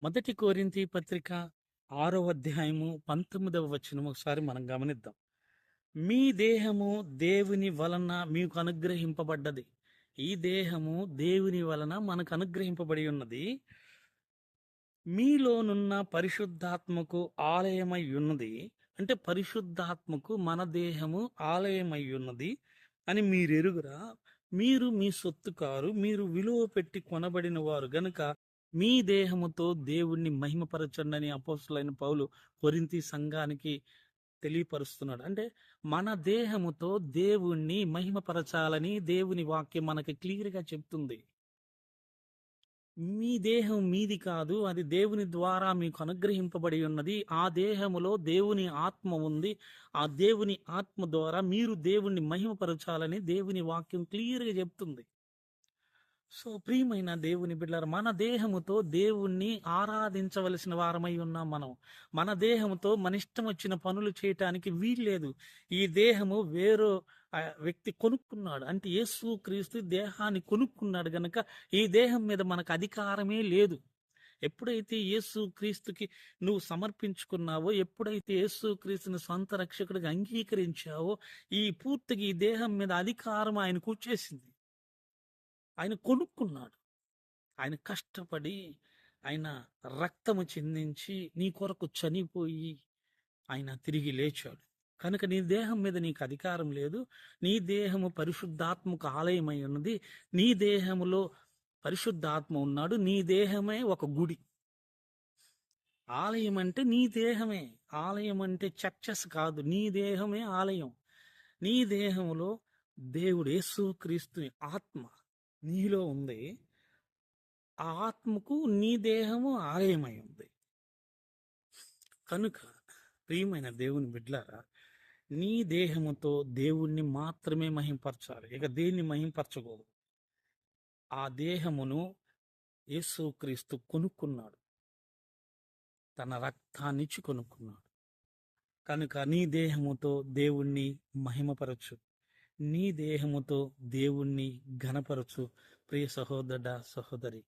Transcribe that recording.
మొదటి కొరింథీ పత్రిక 6వ అధ్యాయము 19వ వచనం ఒకసారి మనం గమనిద్దాం. మీ దేహము దేవుని వలన మీకు అనుగ్రహింపబడ్డది. ఈ దేహము దేవుని వలన మనకు అనుగ్రహింపబడి ఉన్నది. మీలోనున్న పరిశుద్ధాత్మకు ఆలయమై ఉన్నది. అంటే పరిశుద్ధాత్మకు మన దేహము ఆలయమై ఉన్నది అని మీరెరుగురా. మీరు మీ సొత్తు కారు, మీరు విలువ పెట్టి కొనబడిన వారు గనుక మీ దేహముతో దేవుణ్ణి మహిమపరచండి అపోస్తలుడైన పౌలు కొరింథీ సంఘానికి తెలియపరుస్తున్నాడు. అంటే మన దేహముతో దేవుణ్ణి మహిమపరచాలని దేవుని వాక్యం మనకి క్లియర్గా చెప్తుంది. మీ దేహం మీది కాదు, అది దేవుని ద్వారా మీకు అనుగ్రహింపబడి ఉన్నది. ఆ దేహములో దేవుని ఆత్మ ఉంది. ఆ దేవుని ఆత్మ ద్వారా మీరు దేవుణ్ణి మహిమపరచాలని దేవుని వాక్యం క్లియర్గా చెప్తుంది. సో ప్రియమైన దేవుని బిడ్డలారా, మన దేహముతో దేవుణ్ణి ఆరాధించవలసిన వారమై ఉన్నాం మనం. మన దేహముతో మన ఇష్టం వచ్చిన పనులు చేయటానికి వీల్లేదు. ఈ దేహము వేరో వ్యక్తి కొనుక్కున్నాడు. అంటే యేసు క్రీస్తు దేహాన్ని కొనుక్కున్నాడు గనక ఈ దేహం మీద మనకు అధికారమే లేదు. ఎప్పుడైతే యేసు క్రీస్తుకి నువ్వు సమర్పించుకున్నావో, ఎప్పుడైతే యేసు క్రీస్తుని సొంత రక్షకుడిగా అంగీకరించావో, ఈ పూర్తిగా ఈ దేహం మీద అధికారం ఆయనకు వచ్చేసింది. ఆయన కొనుక్కున్నాడు. ఆయన కష్టపడి, ఆయన రక్తము చిందించి నీ కొరకు చనిపోయి ఆయన తిరిగి లేచాడు. కనుక నీ దేహం మీద నీకు అధికారం లేదు. నీ దేహము పరిశుద్ధాత్మకు ఆలయమై ఉన్నది. నీ దేహములో పరిశుద్ధాత్మ ఉన్నాడు. నీ దేహమే ఒక గుడి. ఆలయం అంటే నీ దేహమే. ఆలయం అంటే చర్చెస్ కాదు, నీ దేహమే ఆలయం. నీ దేహములో దేవుడు యేసుక్రీస్తుని ఆత్మ నీలో ఉంది. ఆ ఆత్మకు నీ దేహము ఆలయమై ఉంది. కనుక ప్రియమైన దేవుని బిడ్డలారా, నీ దేహముతో దేవుణ్ణి మాత్రమే మహింపరచాలి. ఇక దేన్ని మహింపరచకూడదు. ఆ దేహమును యేసుక్రీస్తు కొనుక్కున్నాడు. తన రక్తాన్నిచ్చి కొనుక్కున్నాడు. కనుక నీ దేహముతో దేవుణ్ణి మహిమపరచు. నీ దేహముతో దేవుణ్ణి ఘనపరచు. ప్రియ సహోదరుడా, సహోదరి.